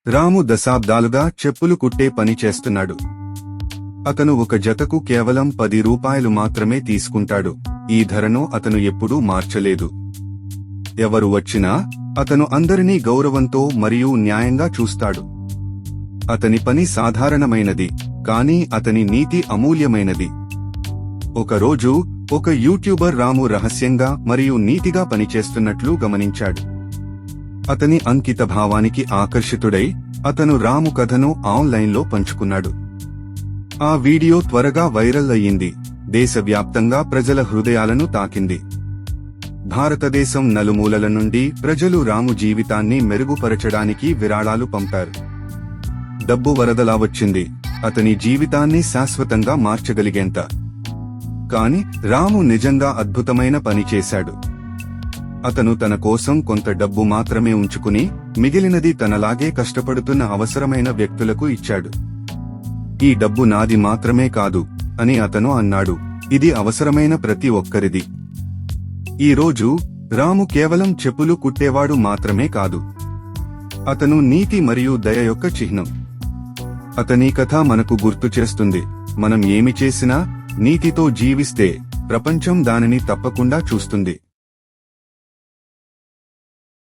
రాము దశాబ్దాలుగా చెప్పులు కుట్టే పని చేస్తున్నాడు. అతను ఒక జతకు కేవలం 10 రూపాయలు మాత్రమే తీసుకుంటాడు. ఈ ధరను అతను ఎప్పుడూ మార్చలేదు. ఎవరు వచ్చినా అతను అందరినీ గౌరవంతో మరియు న్యాయంగా చూస్తాడు. అతని పని సాధారణమైనది, కానీ అతని నీతి అమూల్యమైనది. ఒకరోజు ఒక యూట్యూబర్ రాము రహస్యంగా మరియు నీతిగా పనిచేస్తున్నట్లు గమనించాడు. అతని అంకిత భావానికి ఆకర్షితుడై అతను రాము కథను ఆన్లైన్లో పంచుకున్నాడు. ఆ వీడియో త్వరగా వైరల్ అయ్యింది. దేశవ్యాప్తంగా ప్రజల హృదయాలను తాకింది. భారతదేశం నలుమూలల నుండి ప్రజలు రాము జీవితాన్ని మెరుగుపరచడానికి విరాళాలు పంపారు. డబ్బు వరదలా వచ్చింది, అతని జీవితాన్ని శాశ్వతంగా మార్చగలిగేంత. కాని రాము నిజంగా అద్భుతమైన పని చేశాడు. అతను తన కోసం కొంత డబ్బు మాత్రమే ఉంచుకుని మిగిలినది తనలాగే కష్టపడుతున్న అవసరమైన వ్యక్తులకు ఇచ్చాడు. ఈ డబ్బు నాది మాత్రమే కాదు అని అతను అన్నాడు, ఇది అవసరమైన ప్రతి ఒక్కరిది. ఈ రోజు రాము కేవలం చెప్పులు కుట్టేవాడు మాత్రమే కాదు, అతను నీతి మరియు దయ యొక్క చిహ్నం. అతని కథ మనకు గుర్తు చేస్తుంది, మనం ఏమి చేసినా నీతితో జీవిస్తే ప్రపంచం దానిని తప్పకుండా చూస్తుంది.